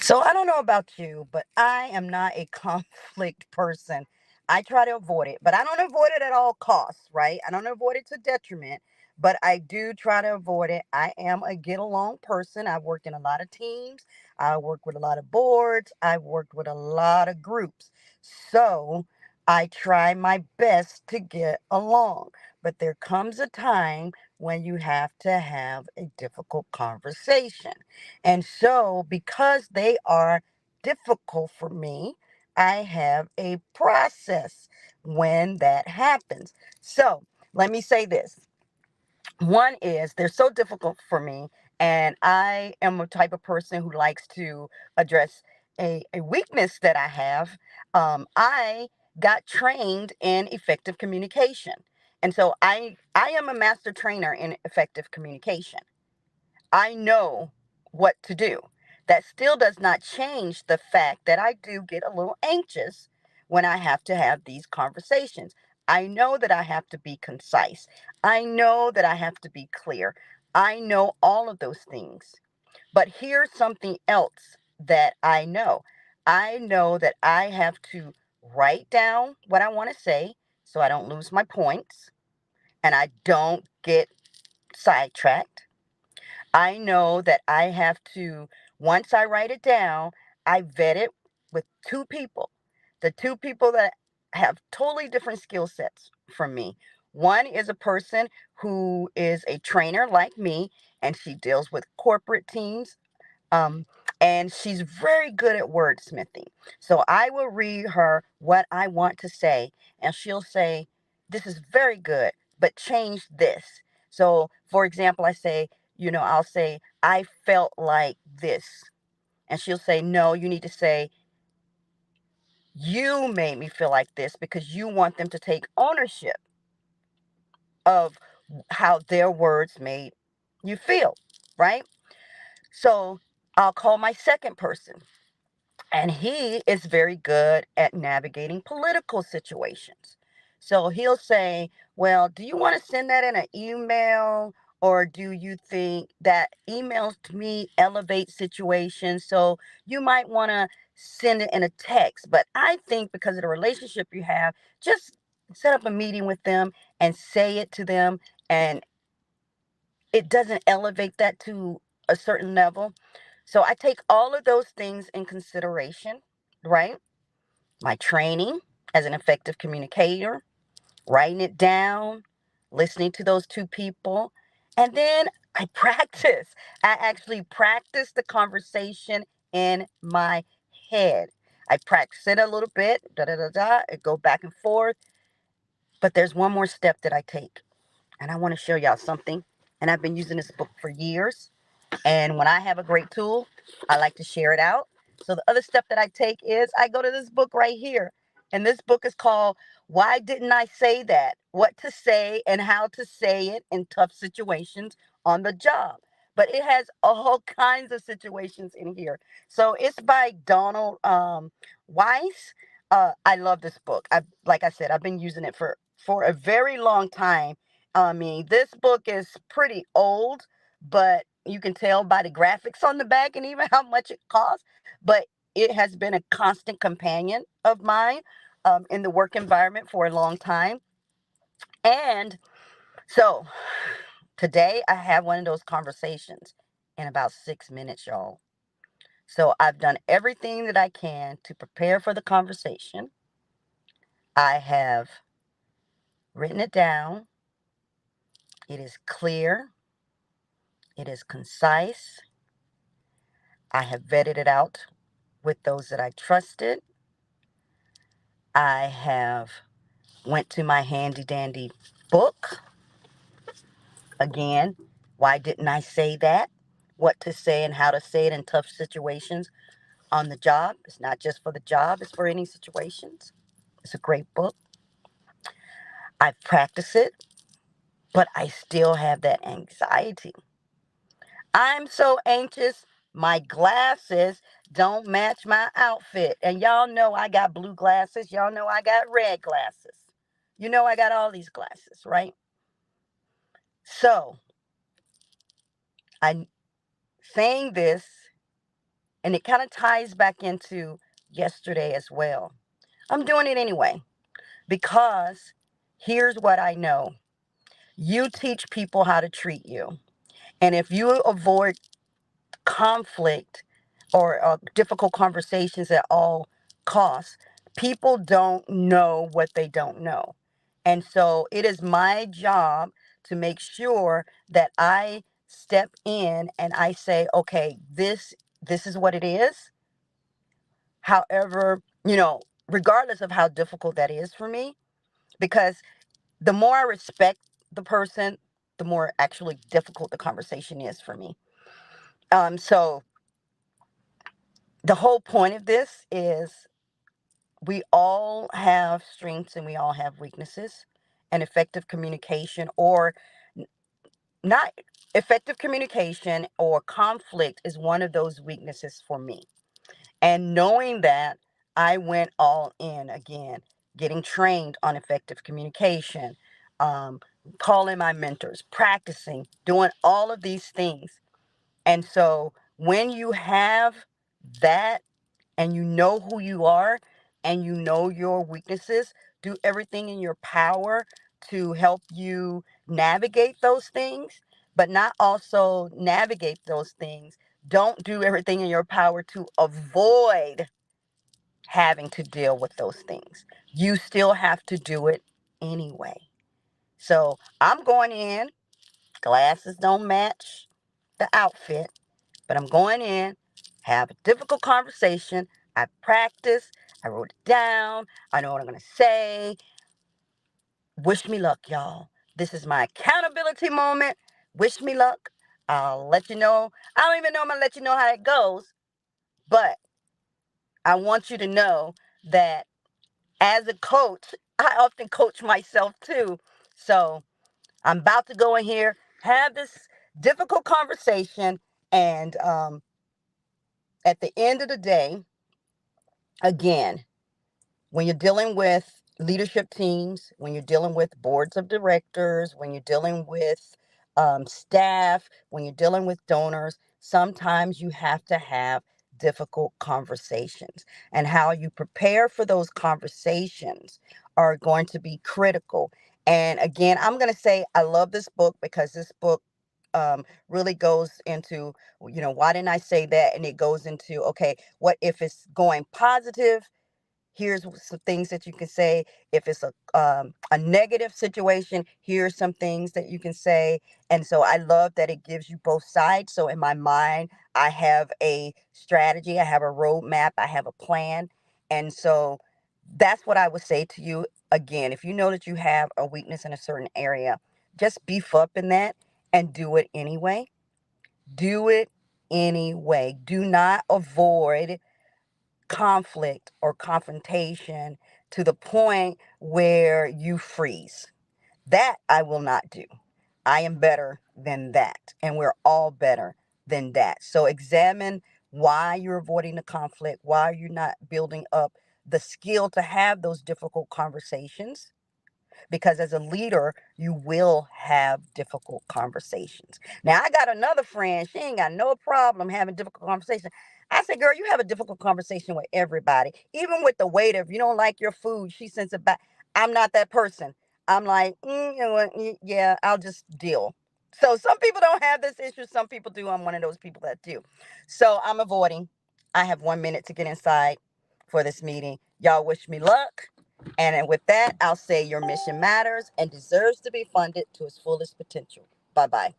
So I don't know about you, but I am not a conflict person. I try to avoid it, but I don't avoid it at all costs, right? I don't avoid it to detriment, but I do try to avoid it. I am a get along person. I've worked in a lot of teams, I work with a lot of boards, I've worked with a lot of groups. So I try my best to get along, but there comes a time when you have to have a difficult conversation. And so, because they are difficult for me, I have a process when that happens. So, let me say this. One is they're so difficult for me, and I am a type of person who likes to address a weakness that I have. I got trained in effective communication. And so I am a master trainer in effective communication. I know what to do. That still does not change the fact that I do get a little anxious when I have to have these conversations. I know that I have to be concise. I know that I have to be clear. I know all of those things. But here's something else that I know. I know that I have to write down what I want to say so I don't lose my points and I don't get sidetracked. I know that I have to, once I write it down, I vet it with two people. The two people that have totally different skill sets from me. One is a person who is a trainer like me, and she deals with corporate teams. Um, and she's very good at wordsmithing. So I will read her what I want to say, and she'll say, "This is very good, but change this." So, for example, I'll say, "I felt like this." And she'll say, "No, you need to say, you made me feel like this because you want them to take ownership of how their words made you feel," right? So I'll call my second person. And he is very good at navigating political situations. So he'll say, "Well, do you want to send that in an email? Or do you think that emails to me elevate situations? So you might want to send it in a text. But I think because of the relationship you have, just set up a meeting with them and say it to them. And it doesn't elevate that to a certain level." So I take all of those things in consideration, right? My training as an effective communicator, writing it down, listening to those two people, and then I practice. I actually practice the conversation in my head. I practice it a little bit, da da da da, I go back and forth. But there's one more step that I take, and I want to show y'all something. And I've been using this book for years. And when I have a great tool, I like to share it out. So the other step that I take is I go to this book right here. And this book is called "Why Didn't I Say That? What to Say and How to Say It in Tough Situations on the Job." But it has all kinds of situations in here. So it's by Donald Weiss. I love this book. Like I said, I've been using it for a very long time. I mean, this book is pretty old, but you can tell by the graphics on the back and even how much it costs. But it has been a constant companion of mine in the work environment for a long time. And so today I have one of those conversations in about 6 minutes, y'all. So I've done everything that I can to prepare for the conversation. I have written it down. It is clear. It is concise. I have vetted it out with those that I trusted. I have went to my handy dandy book. Again, why didn't I say that? What to say and how to say it in tough situations on the job. It's not just for the job, it's for any situations. It's a great book. I practice it, but I still have that anxiety. I'm so anxious. My glasses don't match my outfit. And y'all know I got blue glasses. Y'all know I got red glasses. You know I got all these glasses, right? So, I saying this And it kind of ties back into yesterday as well. I'm doing it anyway because here's what I know. You teach people how to treat you. And if you avoid conflict or difficult conversations at all costs, people don't know what they don't know. And so it is my job to make sure that I step in and I say, okay, this is what it is. However, regardless of how difficult that is for me, because the more I respect the person, the more actually difficult the conversation is for me. So the whole point of this is we all have strengths and we all have weaknesses, and effective communication or not effective communication or conflict is one of those weaknesses for me. And knowing that, I went all in again, getting trained on effective communication, um, calling my mentors, practicing, doing all of these things. And so when you have that and you know who you are and you know your weaknesses, do everything in your power to help you navigate those things, but not also navigate those things. Don't do everything in your power to avoid having to deal with those things. You still have to do it anyway. So I'm going in, glasses don't match the outfit, but I'm going in, have a difficult conversation. I practice, I wrote it down, I know what I'm going to say. Wish me luck, y'all. This is my accountability moment. Wish me luck. I'll let you know. I don't even know I'm going to let you know how it goes, but I want you to know that as a coach, I often coach myself too. So I'm about to go in here, have this difficult conversation, and at the end of the day, again, when you're dealing with leadership teams, when you're dealing with boards of directors, when you're dealing with staff, when you're dealing with donors, sometimes you have to have difficult conversations. And how you prepare for those conversations are going to be critical. And again, I'm going to say I love this book because this book really goes into, why didn't I say that? And it goes into, okay, what if it's going positive? Here's some things that you can say. If it's a negative situation, here's some things that you can say. And so I love that it gives you both sides. So in my mind, I have a strategy, I have a roadmap, I have a plan. And so that's what I would say to you. Again, if you know that you have a weakness in a certain area, just beef up in that and do it anyway. Do it anyway. Do not avoid conflict or confrontation to the point where you freeze. That I will not do. I am better than that. And we're all better than that. So examine why you're avoiding the conflict, why you're not building up the skill to have those difficult conversations, because as a leader, you will have difficult conversations. Now, I got another friend. She ain't got no problem having difficult conversations. I said, girl, you have a difficult conversation with everybody, even with the waiter. If you don't like your food, she sends it back. I'm not that person. I'm like, you know what? Yeah, I'll just deal. So some people don't have this issue. Some people do. I'm one of those people that do. So I'm avoiding. I have 1 minute to get inside for this meeting. Y'all wish me luck. And with that, I'll say your mission matters and deserves to be funded to its fullest potential. Bye bye.